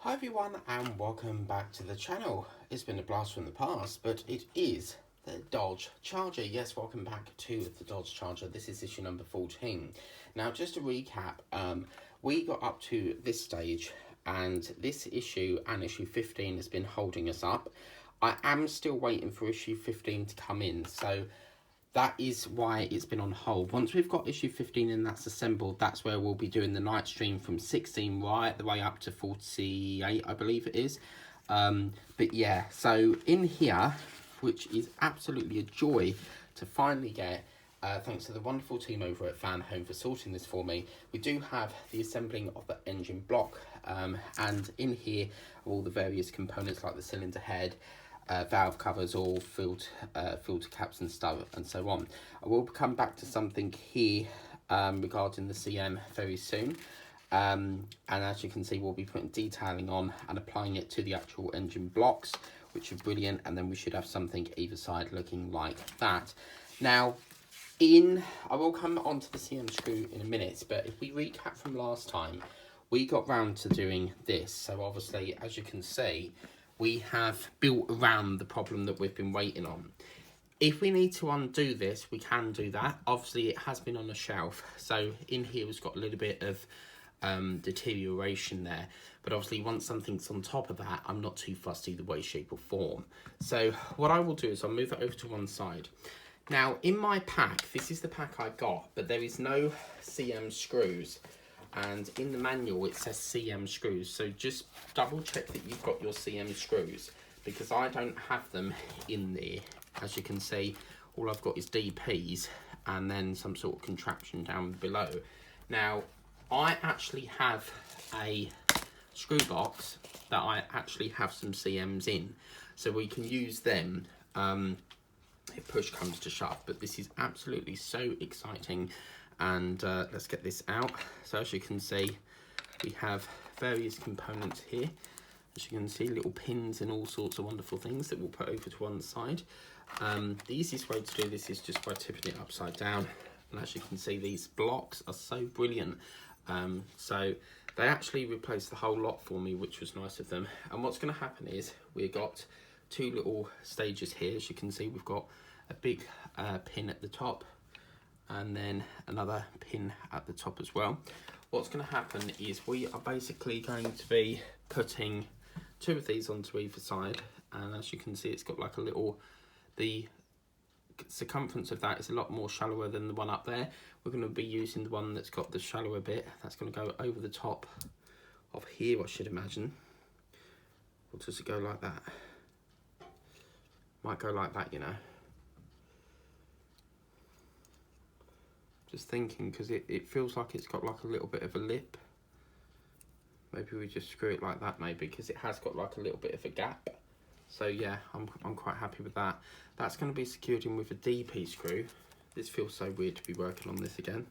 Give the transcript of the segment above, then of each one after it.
Hi everyone and welcome back to the channel. It's been a blast from the past, but it is the Dodge Charger. Yes, welcome back to the Dodge Charger. This is issue number 14. Now just to recap, we got up to this stage and this issue and issue 15 has been holding us up. I am still waiting for issue 15 to come in, so that is why it's been on hold. Once we've got issue 15 and that's assembled, that's where we'll be doing the night stream from 16 right the way up to 48, I believe it is. But yeah, so in here, which is absolutely a joy to finally get, thanks to the wonderful team over at Fan Home for sorting this for me, we do have the assembling of the engine block, and in here are all the various components like the cylinder head, valve covers, all filter caps and stuff and so on. I will come back to something here regarding the CM very soon, and as you can see we'll be putting detailing on and applying it to the actual engine blocks, which are brilliant, and then we should have something either side looking like that. Now I will come on to the CM screw in a minute, but if we recap from last time, we got round to doing this. So obviously, as you can see, we have built around the problem that we've been waiting on. If we need to undo this, we can do that. Obviously, it has been on a shelf, so in here it's got a little bit of deterioration there. But obviously, once something's on top of that, I'm not too fussed either way, shape or form. So what I will do is I'll move it over to one side. Now, in my pack, this is the pack I got, but there is no CM screws. And in the manual it says CM screws, so just double check that you've got your CM screws, because I don't have them in there. As you can see, all I've got is DPs and then some sort of contraption down below. Now I actually have a screw box that I actually have some CMs in, so we can use them if push comes to shove. But this is absolutely so exciting. And let's get this out. So as you can see, we have various components here. As you can see, little pins and all sorts of wonderful things that we'll put over to one side. The easiest way to do this is just by tipping it upside down. And as you can see, these blocks are so brilliant. So they actually replaced the whole lot for me, which was nice of them. And what's going to happen is we've got two little stages here. As you can see, we've got a big pin at the top, and then another pin at the top as well. What's going to happen is we are basically going to be putting two of these onto either side, and as you can see, it's got like a little, the circumference of that is a lot more shallower than the one up there. We're going to be using the one that's got the shallower bit. That's going to go over the top of here, I should imagine. Or does it go like that? Might go like that, you know. Just thinking, because it feels like it's got like a little bit of a lip. Maybe we just screw it like that, maybe, because it has got like a little bit of a gap. So yeah, I'm quite happy with that. That's going to be secured in with a DP screw. This feels so weird to be working on this again.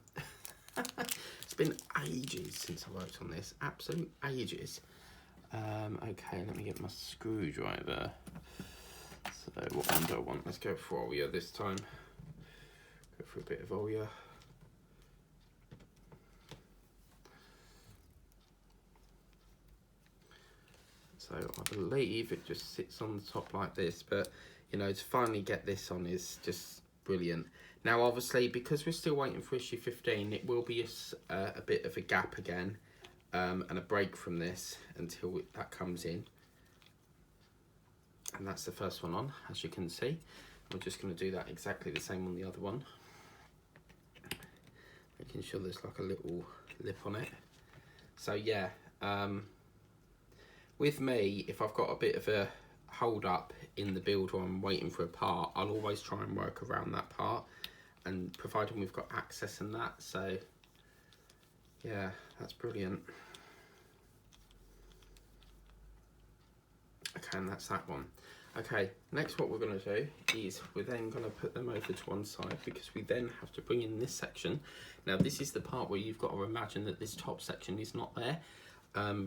It's been ages since I worked on this, absolute ages. Okay, let me get my screwdriver. So what one do I want? Let's go for Oya this time. Go for a bit of Oya. So I believe it just sits on the top like this, but you know, to finally get this on is just brilliant. Now obviously, because we're still waiting for issue 15, it will be a bit of a gap again, and a break from this until that comes in. And that's the first one on, as you can see. We're just going to do that exactly the same on the other one, making sure there's like a little lip on it. So yeah, with me, if I've got a bit of a hold up in the build or I'm waiting for a part, I'll always try and work around that part, and providing we've got access and that. So yeah, that's brilliant. Okay, and that's that one. Okay, next what we're going to do is we're then going to put them over to one side, because we then have to bring in this section. Now this is the part where you've got to imagine that this top section is not there,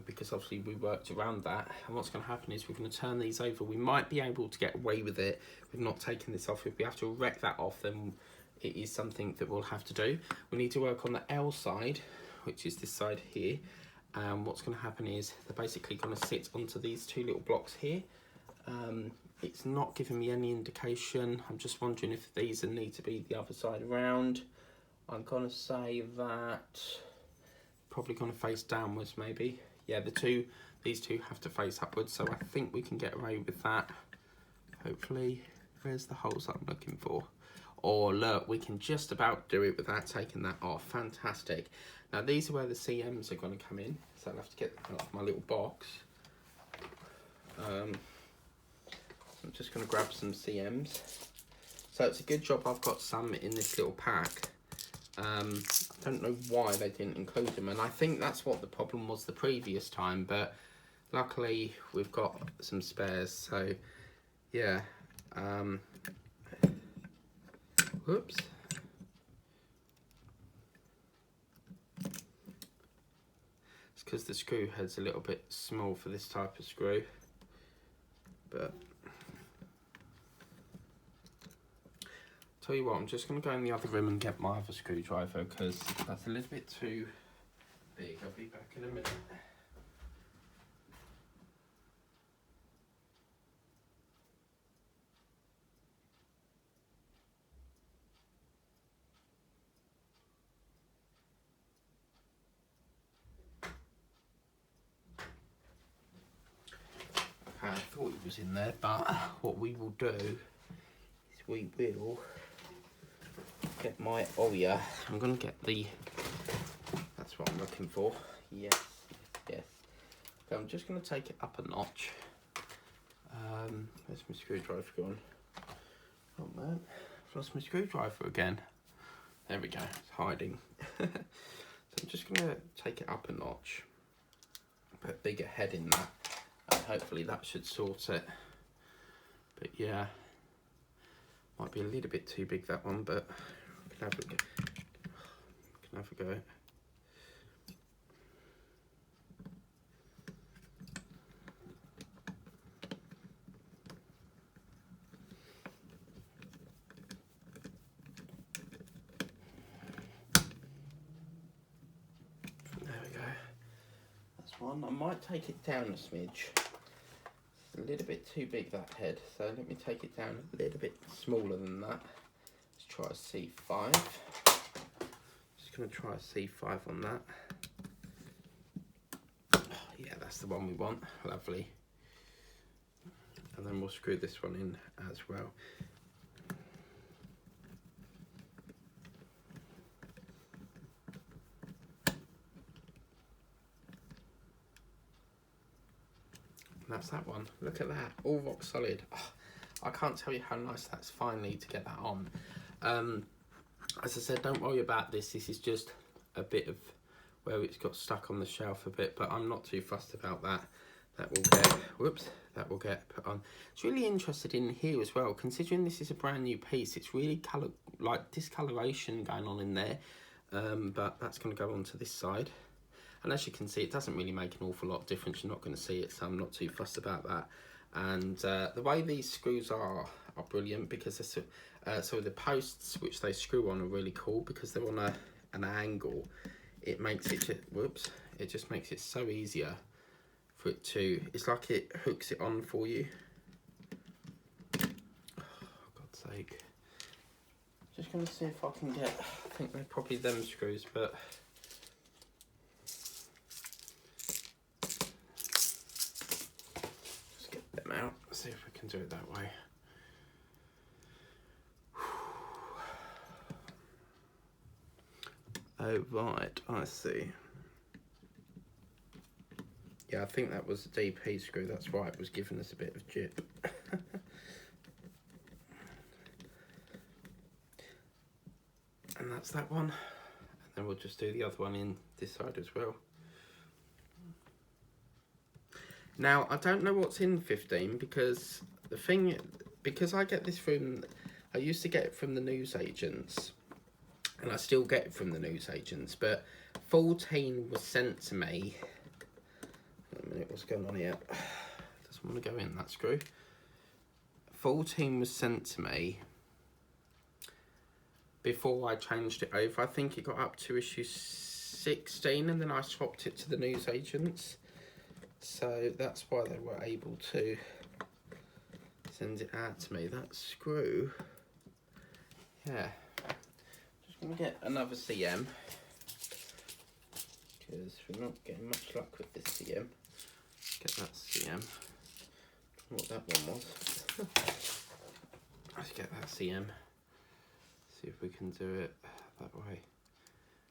because obviously we worked around that. And what's going to happen is we're going to turn these over. We might be able to get away with it with not taking this off. If we have to wreck that off, then it is something that we'll have to do. We need to work on the L side, which is this side here, and what's going to happen is they're basically going to sit onto these two little blocks here. It's not giving me any indication. I'm just wondering if these need to be the other side around. I'm going to say that probably going to face downwards maybe. Yeah, these two have to face upwards, so I think we can get away with that. Hopefully. Where's the holes I'm looking for? Oh look, we can just about do it without taking that off. Fantastic. Now these are where the CMs are going to come in, so I'll have to get them off my little box. I'm just going to grab some CMs. So it's a good job I've got some in this little pack. I don't know why they didn't include them, and I think that's what the problem was the previous time, but luckily we've got some spares, so yeah. Whoops. It's because the screw head's a little bit small for this type of screw, but tell you what, I'm just going to go in the other room and get my other screwdriver because that's a little bit too big. I'll be back in a minute. Okay, I thought it was in there, but what we will do is we will get my, oh yeah, I'm going to get the, that's what I'm looking for. Yes, yes. So I'm just going to take it up a notch. Where's my screwdriver gone? Oh man, I've lost my screwdriver again. There we go, it's hiding. So I'm just going to take it up a notch, put a bigger head in that, and hopefully that should sort it. But yeah, might be a little bit too big, that one, but we can have a go. Can have a go. There we go. That's one. I might take it down a smidge. It's a little bit too big, that head, so let me take it down a little bit smaller than that. Let's try a C5. Just going to try a C5 on that. Oh, yeah, that's the one we want. Lovely. And then we'll screw this one in as well. That's that one. Look at that, all rock solid. Oh, I can't tell you how nice that's finally to get that on. As I said, don't worry about this. This is just a bit of where it's got stuck on the shelf a bit, but I'm not too fussed about that. That will get, whoops, that will get put on. It's really interested in here as well, considering this is a brand new piece. It's really colour, like discoloration going on in there, but that's going to go onto this side. And as you can see, it doesn't really make an awful lot of difference. You're not going to see it, so I'm not too fussed about that. And the way these screws are brilliant, because they're, so the posts which they screw on are really cool because they're on an angle. It makes it, whoops, it just makes it so easier for it to, it's like it hooks it on for you. Oh, God's sake. Just going to see if I can get, I think they're probably them screws, but out, see if we can do it that way. Oh right, I see. Yeah, I think that was a DP screw, that's why it was giving us a bit of jip. And that's that one. And then we'll just do the other one in this side as well. Now, I don't know what's in 15 because the thing, because I get this from, I used to get it from the newsagents, and I still get it from the newsagents, but 14 was sent to me. Wait a minute, what's going on here? Doesn't want to go in, that screw. 14 was sent to me before I changed it over. I think it got up to issue 16 and then I swapped it to the newsagents. So that's why they were able to send it out to me. That screw, yeah. Just going to get another CM because we're not getting much luck with this CM. Get that CM. What that one was. Let's get that CM. See if we can do it that way.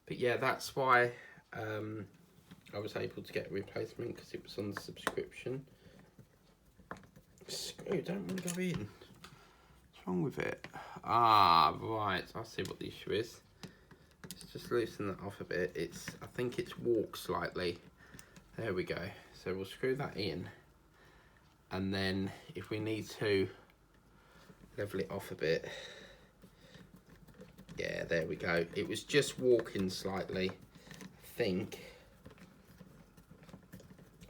But yeah, that's why I was able to get a replacement, because it was on the subscription. Screw, don't want to go in. What's wrong with it? Ah, right. I see what the issue is. Let's just loosen that off a bit. I think it's warped slightly. There we go. So we'll screw that in. And then if we need to level it off a bit. Yeah, there we go. It was just walking slightly, I think.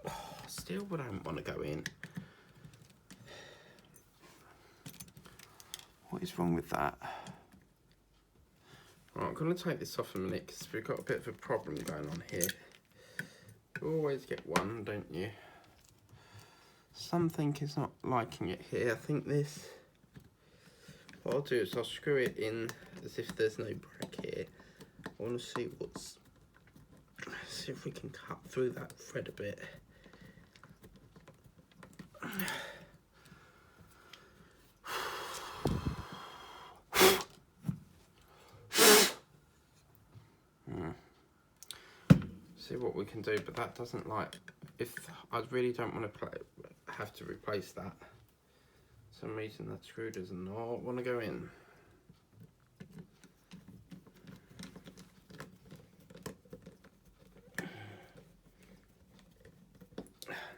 Oh, still I don't want to go in. What is wrong with that? Right, I'm going to take this off a minute because we've got a bit of a problem going on here. You always get one, don't you? Something is not liking it here. I think this... What I'll do is I'll screw it in as if there's no break here. I want to see see if we can cut through that thread a bit. See what we can do, but that doesn't like... If I really don't want to have to replace that. For some reason that screw does not want to go in.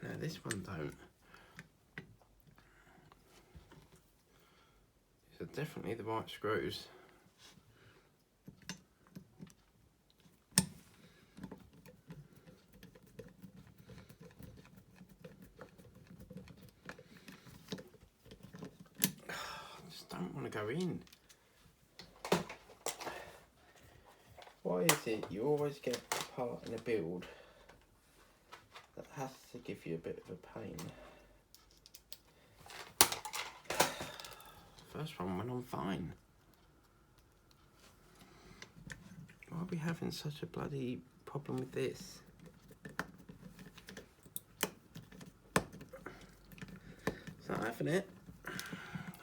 No, this one don't. These are definitely the right screws. Don't want to go in. Why is it you always get a part in a build that has to give you a bit of a pain? First one went on fine. Why are we having such a bloody problem with this? It's not having it.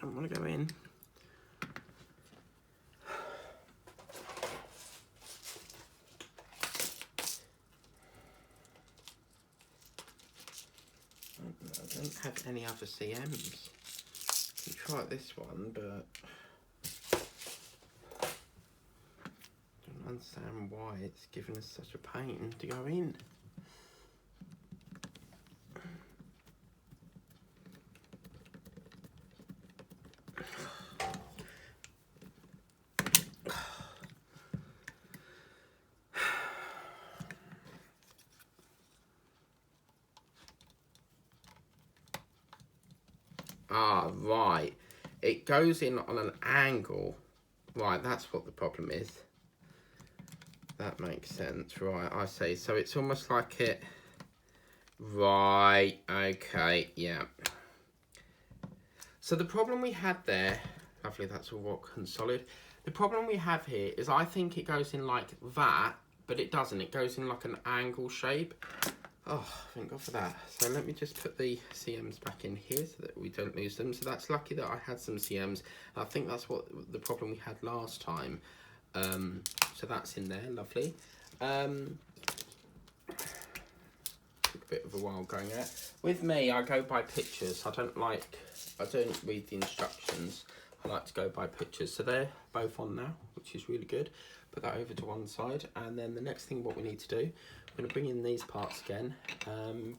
Don't want to go in. I don't have any other CMs. You try this one, but I don't understand why it's giving us such a pain to go in. Ah, right. It goes in on an angle. Right, that's what the problem is. That makes sense. Right, I see. So it's almost like it... Right, okay, yeah. So the problem we had there... Lovely, that's all rock and solid. The problem we have here is I think it goes in like that, but it doesn't. It goes in like an angle shape. Oh, thank God for that. So let me just put the CMs back in here so that we don't lose them. So that's lucky that I had some CMs. I think that's what the problem we had last time. So that's in there, lovely. Took a bit of a while going out. With me, I go by pictures. I don't read the instructions. I like to go by pictures. So they're both on now, which is really good. Put that over to one side. And then the next thing what we need to do, we're going to bring in these parts again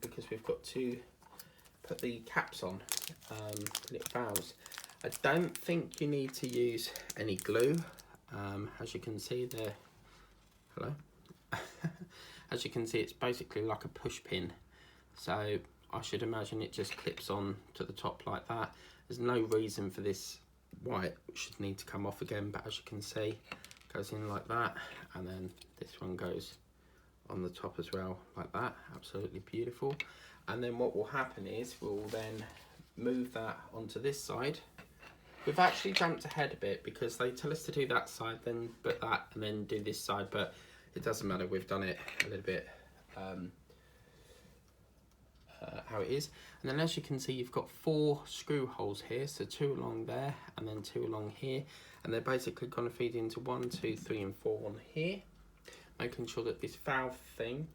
because we've got to put the caps on, little valves. I don't think you need to use any glue. As you can see there, hello. As you can see, it's basically like a push pin. So I should imagine it just clips on to the top like that. There's no reason for this why it should need to come off again, but as you can see, it goes in like that, and then this one goes on the top as well, like that. Absolutely beautiful. And then what will happen is we'll then move that onto this side. We've actually jumped ahead a bit because they tell us to do that side, then put that, and then do this side, but it doesn't matter. We've done it a little bit how it is. And then as you can see, you've got 4 screw holes here, so 2 along there and then 2 along here, and they're basically going to feed into 1, 2, 3 and 4 on here, making sure that this valve thing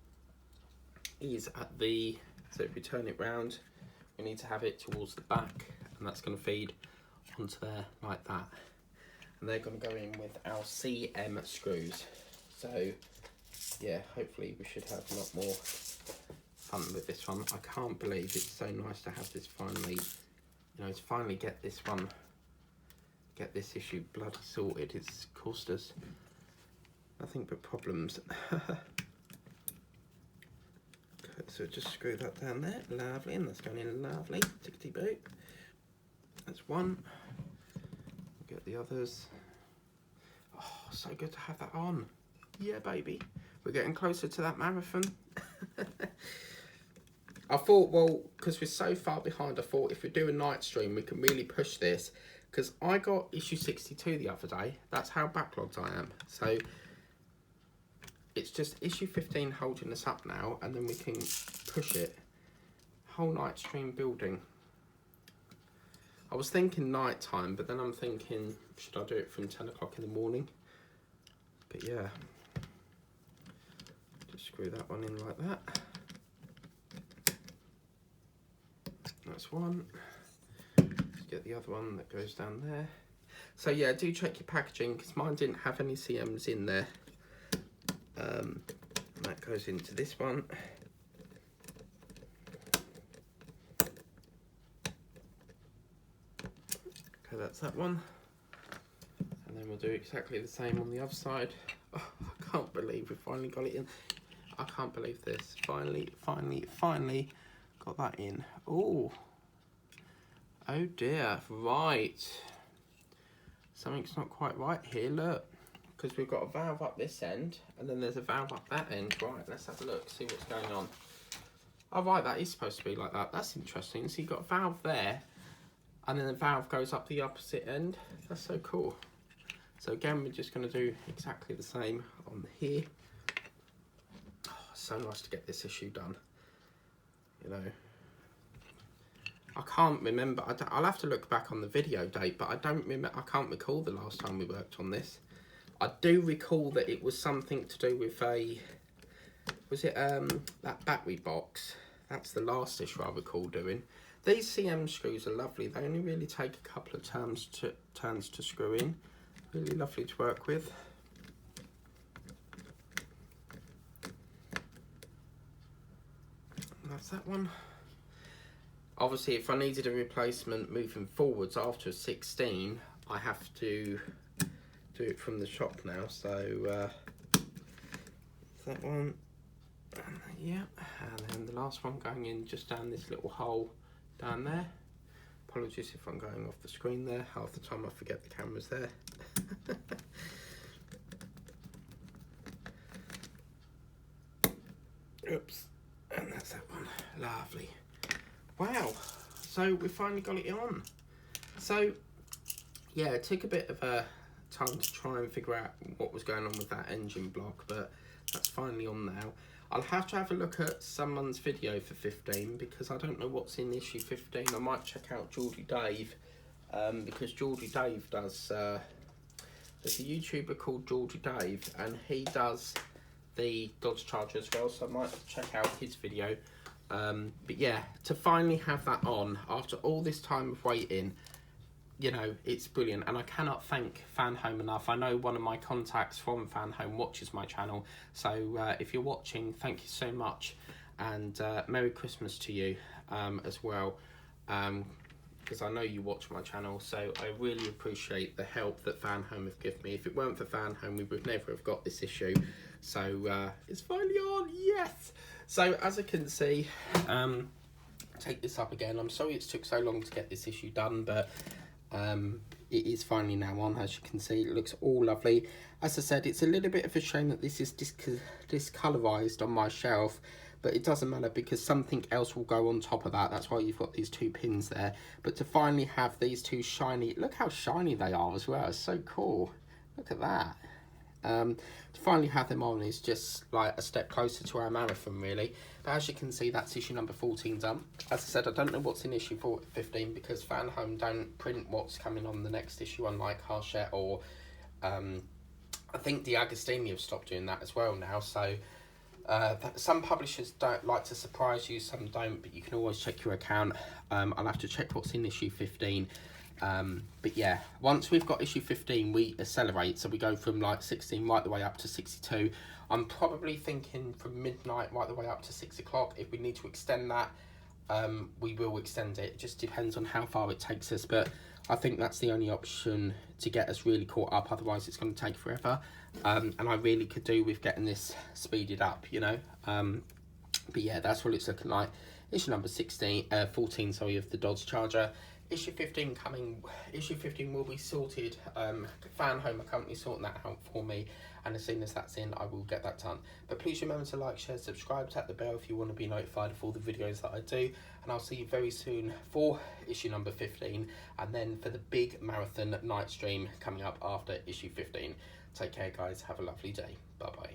is at the, so if we turn it round, we need to have it towards the back, and that's going to feed onto there like that. And they're going to go in with our CM screws. So yeah, hopefully we should have a lot more fun with this one. I can't believe it's so nice to have this finally, you know, to finally get this one, get this issue bloody sorted. It's caused us nothing but problems. Okay, so just screw that down there, lovely, and that's going in lovely, tickety boo. That's one. Get the others. Oh, so good to have that on. Yeah, baby. We're getting closer to that marathon. I thought, well, because we're so far behind, I thought if we do a night stream, we can really push this. Because I got issue 62 the other day. That's how backlogged I am. So it's just issue 15 holding us up now, and then we can push it. Whole night stream building. I was thinking night time, but then I'm thinking, should I do it from 10 o'clock in the morning? But yeah, just screw that one in like that. That's one. Let's get the other one that goes down there. So yeah, do check your packaging, because mine didn't have any CMs in there. That goes into this one. Okay, that's that one. And then we'll do exactly the same on the other side. Oh, I can't believe we finally got it in. I can't believe this. Finally got that in. Oh dear, right. Something's not quite right here, look. Because we've got a valve up this end, and then there's a valve up that end. Right, let's have a look, see what's going on. Oh right, that is supposed to be like that. That's interesting. So you've got a valve there, and then the valve goes up the opposite end. That's so cool. So again, we're just going to do exactly the same on here. Oh, so nice to get this issue done. You know, I can't remember. I'll have to look back on the video date, but I can't recall the last time we worked on this. I do recall that it was something to do with a, was it that battery box? That's the last issue I recall doing. These CM screws are lovely. They only really take a couple of turns to screw in. Really lovely to work with. And that's that one. Obviously, if I needed a replacement moving forwards after 16, I have to do it from the shop now. So that one, yeah, and then the last one going in just down this little hole down there. Apologies if I'm going off the screen there. Half the time I forget the camera's there. Oops, and that's that one. Lovely. Wow, so we finally got it on. So yeah, it took a bit of a time to try and figure out what was going on with that engine block, but that's finally on now. I'll have to have a look at someone's video for 15, because I don't know what's in issue 15. I might check out Geordie Dave, because Geordie Dave does, there's a YouTuber called Geordie Dave, and he does the Dodge Charger as well, so I might check out his video. But yeah, to finally have that on after all this time of waiting, you know, it's brilliant, and I cannot thank FanHome enough. I know one of my contacts from FanHome watches my channel, so if you're watching, thank you so much, and Merry Christmas to you as well, because I know you watch my channel, so I really appreciate the help that FanHome have given me. If it weren't for FanHome, we would never have got this issue. So it's finally on, yes! So as I can see, take this up again. I'm sorry it took so long to get this issue done, but it is finally now on. As you can see, it looks all lovely. As I said, it's a little bit of a shame that this is discolorized on my shelf, but it doesn't matter because something else will go on top of that. That's why you've got these two pins there. But to finally have these two shiny, look how shiny they are as well. It's so cool. Look at that. To finally have them on is just like a step closer to our marathon, really. But as you can see, that's issue number 14 done. As I said, I don't know what's in issue 15 because Fan Home don't print what's coming on the next issue, unlike Hachette or I think the Agostini have stopped doing that as well now. So some publishers don't like to surprise you, some don't, but you can always check your account. I'll have to check what's in issue 15. But yeah, once we've got issue 15, we accelerate, so we go from like 16 right the way up to 62. I'm probably thinking from midnight right the way up to 6 o'clock. If we need to extend that, we will extend it. It just depends on how far it takes us, but I think that's the only option to get us really caught up, otherwise it's going to take forever. And I really could do with getting this speeded up, you know. But yeah, that's what it's looking like. Issue number 14, sorry, of the Dodge Charger. Issue 15 coming. Issue 15 will be sorted. Fan Home, a company, sorting that out for me, and as soon as that's in, I will get that done. But please remember to like, share, subscribe, tap the bell if you want to be notified of all the videos that I do, and I'll see you very soon for issue number 15, and then for the big marathon night stream coming up after issue 15. Take care, guys. Have a lovely day. Bye bye.